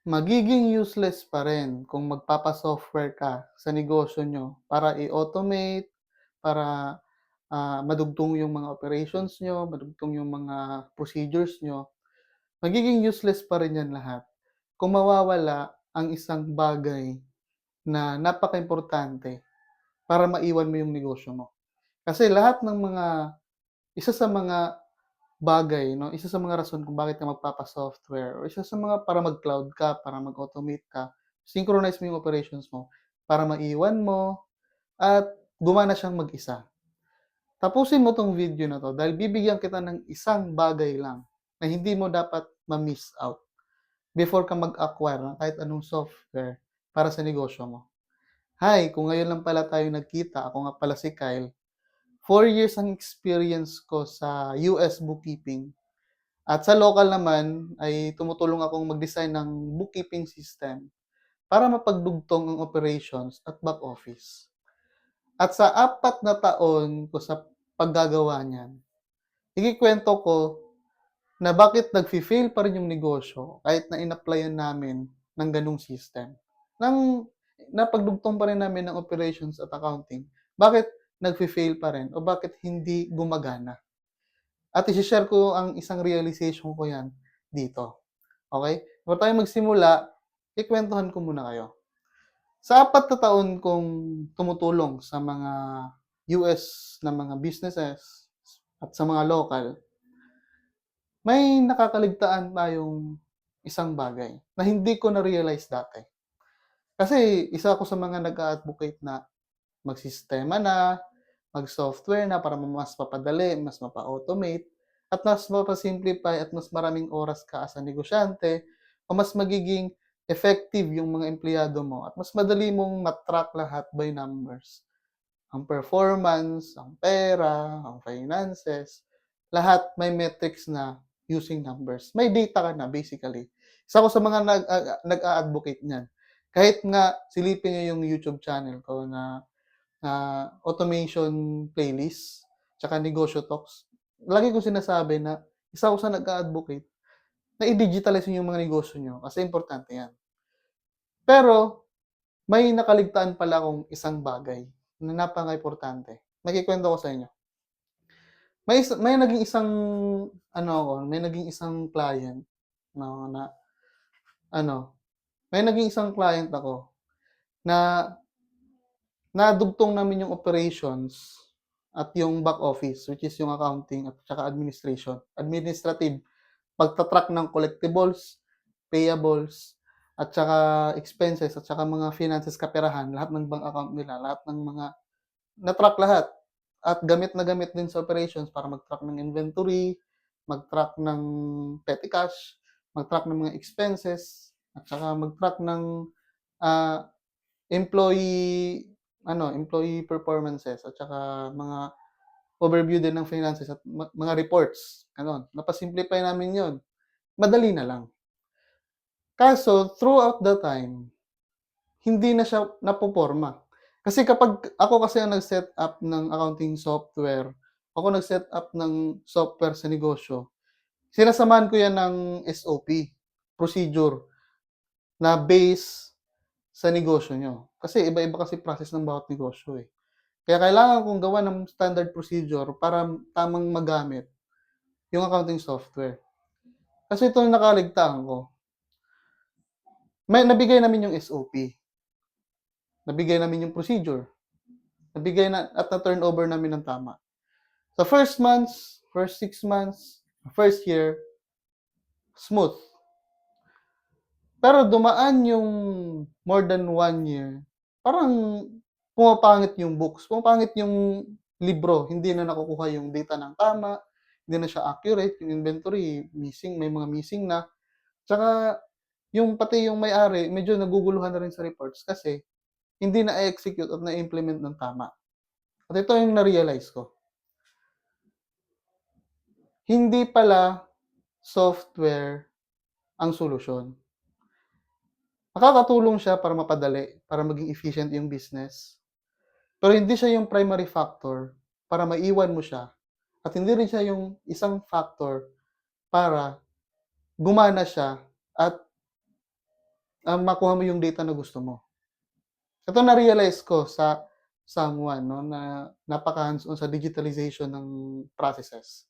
Magiging useless pa rin kung magpapa-software ka sa negosyo niyo para i-automate, para, madugtong yung mga operations niyo, madugtong yung mga procedures niyo. Magiging useless pa rin 'yan lahat kung mawawala ang isang bagay na napakaimportante para maiwan mo yung negosyo mo. Kasi lahat ng mga isa sa mga bagay 'no, isa sa mga rason kung bakit ka magpapa-software or isa sa mga para mag-cloud ka, para mag-automate ka, synchronize mo yung operations mo para maiwan mo at gumana siyang mag-isa. Tapusin mo 'tong video na 'to dahil bibigyan kita ng isang bagay lang na hindi mo dapat ma-miss out before ka mag-acquire ng kahit anong software para sa negosyo mo. Hi, kung ngayon lang pala tayo nagkita, ako nga pala si Kyle. 4 years ang experience ko sa US bookkeeping. At sa local naman ay tumutulong akong mag-design ng bookkeeping system para mapagdugtong ang operations at back office. At sa 4 na taon ko sa paggagawa niyan, ikukuwento ko na bakit nagfe-fail pa rin yung negosyo kahit na in-applyan namin ng gano'ng system. Nang napagdugtong pa rin namin ng operations at accounting, bakit nagfe-fail pa rin o bakit hindi gumagana? At ise-share ko ang isang realization ko 'yan dito, okey? Bago tayo magsimula, kukuwentuhan ko muna kayo. Sa 4 na taon kong tumutulong sa mga US na mga businesses at sa mga lokal, may nakakaligtaan tayong isang bagay na hindi ko na-realize dati. Kasi isa ako sa mga nag-a-advocate na magsistema na, mag-software na para mas mapadali, mas mapa-automate, at mas mapa-simplify at mas maraming oras ka as a negosyante o mas magiging effective yung mga empleyado mo at mas madali mong ma-track lahat by numbers. Ang performance, ang pera, ang finances, lahat may metrics na using numbers. May data ka na basically. Isa ako sa mga nag-a-advocate niyan. Kahit nga silipin niyo yung YouTube channel ko na automation playlist, tsaka negosyo talks. Lagi kong sinasabi na isa ako sa nag-a-advocate na i-digitalize niyo yung mga negosyo niyo kasi importante 'yan. Pero may nakaligtaan pala akong isang bagay na napakaimportante. Maikukuwento ko sa inyo. May naging isang ano ako, may naging isang client 'no, na ano, may naging isang client ako na nadugtong namin yung operations at yung back office, which is yung accounting at saka administrative, pagta-track ng collectibles, payables, at saka expenses at saka mga finances kaperahan, lahat ng bank account nila, lahat ng mga na-track lahat. At gamit na gamit din sa operations para mag-track ng inventory, mag-track ng petty cash, mag-track ng mga expenses, at saka mag-track ng, ah, employee performances at saka mga overview din ng finances at mga reports, gano'n. Napa-simplify namin 'yun, madali na lang. Kaso throughout the time, hindi na siya napoporma. Kasi kapag ako kasi ang nag-set up ng accounting software, ako nag-set up ng software sa negosyo, sinasamahan ko 'yan ng SOP, procedure, na base sa negosyo niyo. Kasi iba-iba kasi process ng bawat negosyo, eh. Kaya kailangan kong gawan ng standard procedure para tamang magamit yung accounting software. Kasi ito yung nakaligtaan ko. Nabigay namin yung SOP, nabigay namin yung procedure, nabigay na at na-turnover namin ng tama. Sa first months, first 6 months, first year, smooth. Pero dumaan yung more than 1 year, parang pumapangit yung books, pumapangit yung libro, hindi na nakukuha yung data ng tama, hindi na siya accurate, yung inventory missing, may mga missing na. Tsaka yung pati yung may-ari medyo naguguluhan na rin sa reports kasi hindi na-execute at na-implement ng tama. At ito yung na-realize ko, hindi pala software ang solusyon. Nakakatulong siya para mapadali, para maging efficient yung business, pero hindi siya yung primary factor para maiwan mo siya at hindi rin siya yung isang factor para gumana siya at makuha mo yung data na gusto mo. Ito na-realize ko sa someone 'no, na napaka-hands-on sa digitalization ng processes.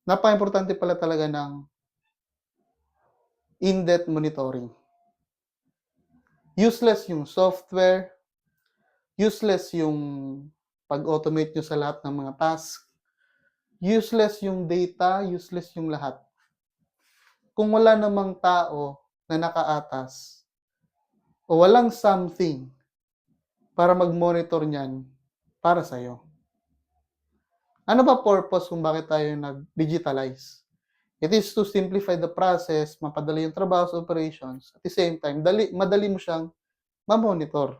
Napakaimportante pala talaga ng in-depth monitoring. Useless yung software, useless yung pag-automate niyo sa lahat ng mga task, useless yung data, useless yung lahat. Kung wala namang tao na nakaatas o walang something para mag-monitor niyan para sa'yo. Ano ba purpose kung bakit tayo nag-digitalize? It is to simplify the process, mapadali yung trabaho sa operations, at the same time, madali mo siyang ma-monitor.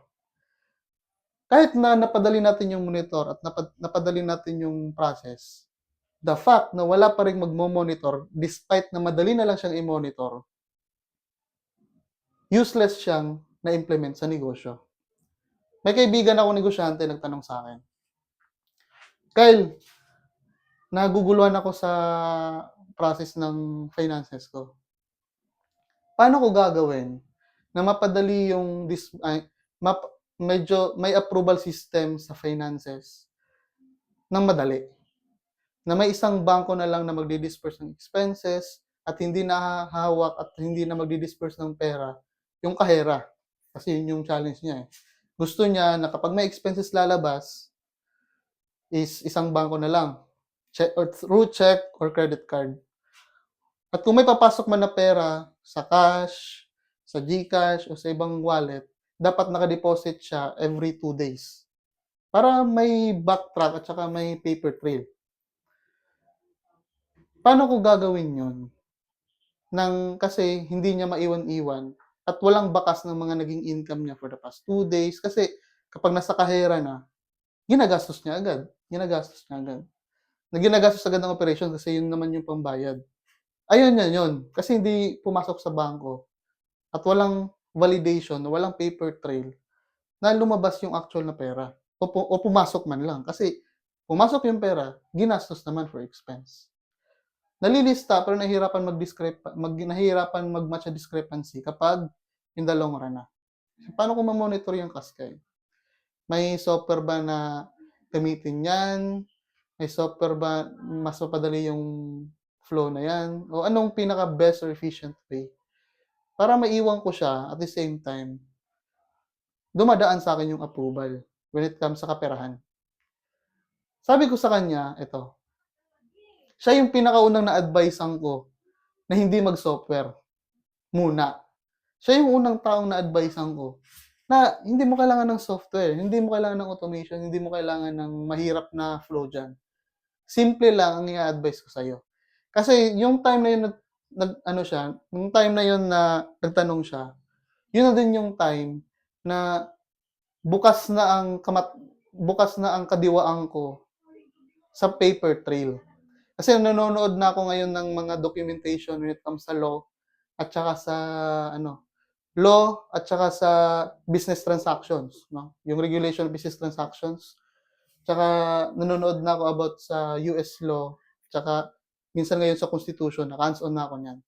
Kahit na napadali natin yung monitor at napadali natin yung process, the fact na wala pa ring magmo-monitor despite na madali na lang siyang i-monitor, useless siyang na-implement sa negosyo. May kaibigan akong negosyante nagtanong sa akin, "Kyle, naguguluhan ako sa process ng finances ko. Paano ko gagawin na mapadali yung medyo may approval system sa finances ng madali? Na may isang bangko na lang na magdi-disperse ng expenses at hindi na hahawak at hindi na magdi-disperse ng pera yung kahera." Kasi yun yung challenge niya, eh. Gusto niya na kapag may expenses lalabas is isang bangko na lang, through check or credit card. At kung may papasok man na pera sa cash, sa GCash o sa ibang wallet, dapat naka-deposit siya every 2 days para may backtrack at saka may paper trail. Paano ko gagawin yun kasi hindi niya maiwan-iwan at walang bakas ng mga naging income niya for the past 2 days kasi kapag nasa kahera na, ginagastos niya agad, ginagastos agad ng operation kasi yun naman yung pambayad. Ayun yun, kasi hindi pumasok sa bangko at walang validation, walang paper trail na lumabas yung actual na pera o pumasok man lang. Kasi pumasok yung pera, ginastos naman for expense. Nalilista pero nahihirapan mag-match ang discrepancy kapag in the long run na. Paano ko ma-monitor yung cash cow? May software ba na gamitin 'yan? May software ba mas mapadali yung flow na 'yan? O anong pinaka-best or efficient way para maiwan ko siya at the same time, dumadaan sa'kin yung approval when it comes sa kaperahan. Sabi ko sa kanya, eto, siya yung pinakaunang na-advise'an ko na hindi mag-software muna. Siya yung unang taong na-advise'an ko na hindi mo kailangan ng software, hindi mo kailangan ng automation, hindi mo kailangan ng mahirap na flow diyan. Simple lang ang i-a-advice ko sa'yo. Kasi yung time na yun nag-ano siya, yung time na yun na nagtanong siya, yun na din yung time na bukas na ang kadiwaan ko sa paper trail. Kasi nanonood na ako ngayon ng mga documentation when it comes sa law at saka sa sa business transactions, no? Yung regulation of business transactions. Tsaka nanonood na ako about sa US law, tsaka minsan ngayon sa constitution, naka-hands-on na ako niyan.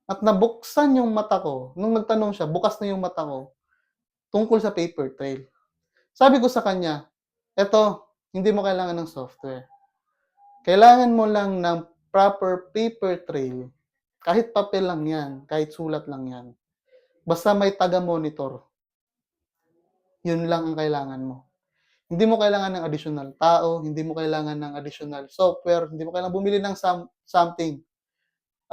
At nabuksan yung mata ko, nung nagtanong siya, bukas na yung mata ko tungkol sa paper trail. Sabi ko sa kanya, "Eto, hindi mo kailangan ng software. Kailangan mo lang ng proper paper trail. Kahit papel lang 'yan, kahit sulat lang 'yan. Basta may taga-monitor. Yun lang ang kailangan mo. Hindi mo kailangan ng additional tao, hindi mo kailangan ng additional software, hindi mo kailangang bumili ng something.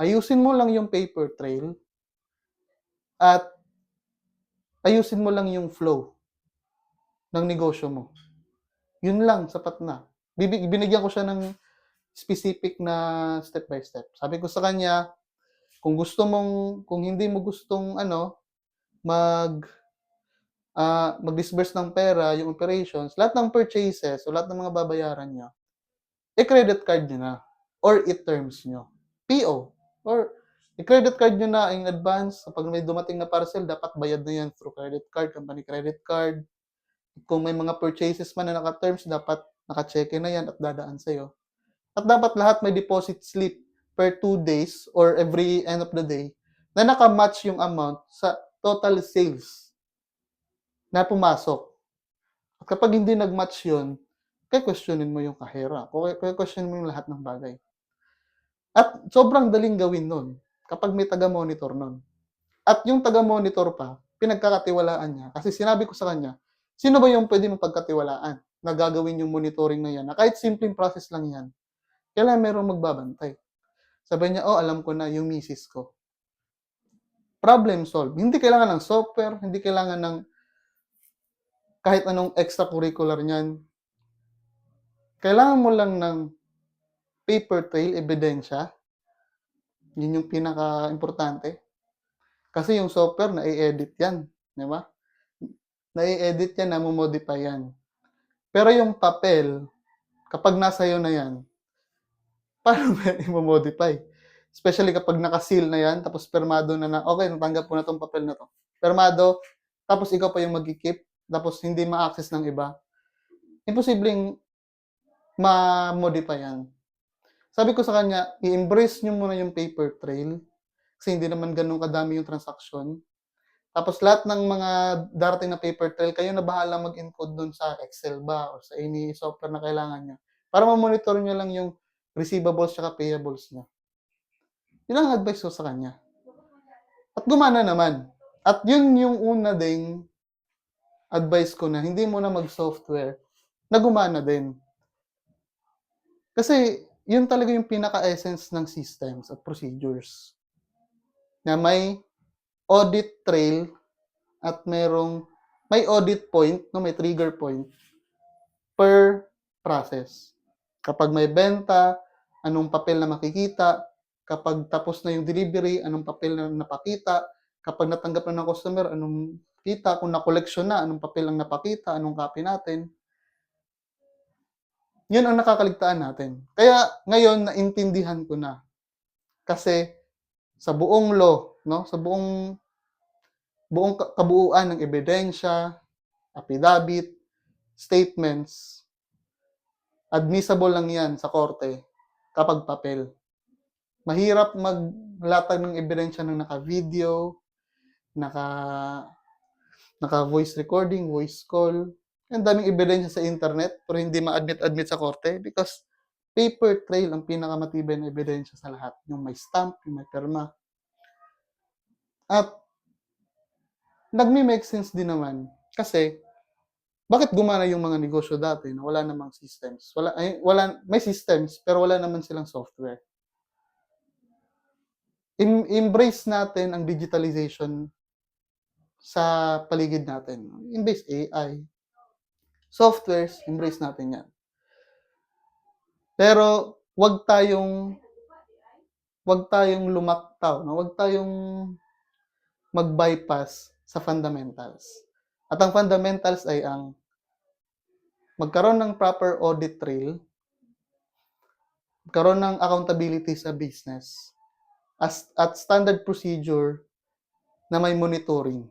Ayusin mo lang yung paper trail at ayusin mo lang yung flow ng negosyo mo. Yun lang, sapat na." Binigyan ko siya ng specific na step by step. Sabi ko sa kanya, kung hindi mo gustong mag-disburse ng pera, yung operations, lahat ng purchases o lahat ng mga babayaran niyo, i-credit card niyo na or i-terms niyo. PO or i-credit card niyo na in advance. Kapag may dumating na parcel, dapat bayad na yan through credit card, company credit card. Kung may mga purchases man na naka-terms, dapat naka-cheque na yan at dadaan sa'yo. At dapat lahat may deposit slip per 2 days or every end of the day. na naka-match yung amount sa total sales na pumasok. At kapag hindi nag-match yun, ke-questionin mo yung kahera, ke-questionin mo yung lahat ng bagay. At sobrang daling gawin nun kapag may taga-monitor nun. At yung taga-monitor pa, pinagkakatiwalaan niya kasi sinabi ko sa kanya, sino ba yung pwede mong pagkatiwalaan na gagawin yung monitoring na yan, na kahit simpleng process lang yan, kailangan merong magbabantay. Sabi niya, "Oh, alam ko na, yung misis ko." Problem solved. Hindi kailangan ng software, hindi kailangan ng kahit anong extracurricular niyan. Kailangan mo lang ng paper trail, ebidensya. Yun yung pinakaimportante. Kasi yung software nai-edit yan, di ba? Nai-edit yan, namo-modify yan. Pero yung papel, kapag nasa iyo na yan, paano mo yan i-modify? Especially kapag naka-seal na yan, tapos permado na, okay, natanggap ko na tong papel na to. Permado, tapos ikaw pa yung magki-keep, tapos hindi ma-access ng iba. Imposibleng ma-modify yan. Sabi ko sa kanya, i-embrace nyo muna yung paper trail, kasi hindi naman ganun kadami yung transaction. Tapos lahat ng mga darating na paper trail, kayo na bahala mag-encode dun sa Excel ba o sa any software na kailangan nyo. Para ma-monitor nyo lang yung receivables at payables nyo. Yun ang advice ko sa kanya. At gumana naman. At yun yung una ding advice ko na hindi mo na mag-software na gumana din. Kasi yun talaga yung pinaka-essence ng systems at procedures. Na may audit trail at may audit point, no, may trigger point per process. Kapag may benta, anong papel na makikita, kapag tapos na yung delivery, anong papel na napakita, kapag natanggap na ng customer, anong kita, kung na-collection na, anong papel ang napakita, anong copy natin. Yun ang nakakaligtaan natin. Kaya ngayon naintindihan ko na. Kasi sa buong law, no, sa buong kabuuan ng ebidensya, affidavit, statements, admissible lang yan sa korte kapag papel. Mahirap maglatag ng ebidensya ng naka-video, naka-voice recording, voice call. Ang daming ebidensya sa internet pero hindi ma-admit sa korte because paper trail ang pinakamatibay na ebidensya sa lahat. Yung may stamp, yung may pirma. At nagme-make sense din naman kasi bakit gumana yung mga negosyo dati na wala namang systems? May systems pero wala naman silang software. Embrace natin ang digitalization sa paligid natin. Embrace AI. Softwares, embrace natin yan. Pero wag tayong lumaktaw, no? Wag tayong mag-bypass sa fundamentals. At ang fundamentals ay ang magkaroon ng proper audit trail, magkaroon ng accountability sa business, at standard procedure na may monitoring.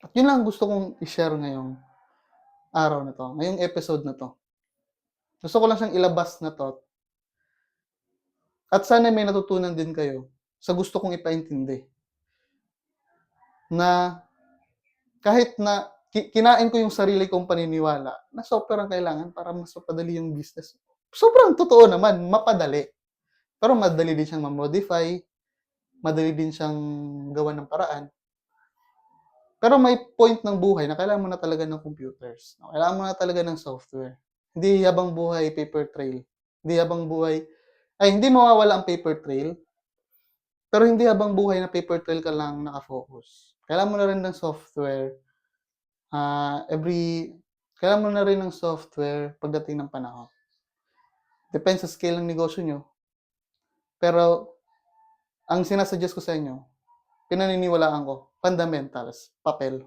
At yun lang gusto kong i-share ngayong araw na to, ngayong episode na to. Gusto ko lang siyang ilabas na to. At sana may natutunan din kayo sa gusto kong ipaintindi. Na kahit na kinain ko yung sarili kong paniniwala na software ang kailangan para mas mapadali yung business. Sobrang totoo naman, mapadali. Pero madali din siyang ma-modify, madali din siyang gawan ng paraan. Pero may point ng buhay na kailangan mo na talaga ng computers. Kailangan mo na talaga ng software. Hindi habang buhay paper trail. Hindi mawawala ang paper trail, pero hindi habang buhay na paper trail ka lang nakafocus. Kailangan mo na rin ng software kailangan mo na rin ng software pagdating ng panahon. Depende sa scale ng negosyo nyo. Pero ang sinasuggest ko sa inyo, pinaniniwalaan ko, fundamentals, papel.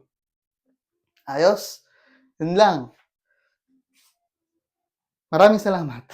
Ayos? Yun lang. Maraming salamat.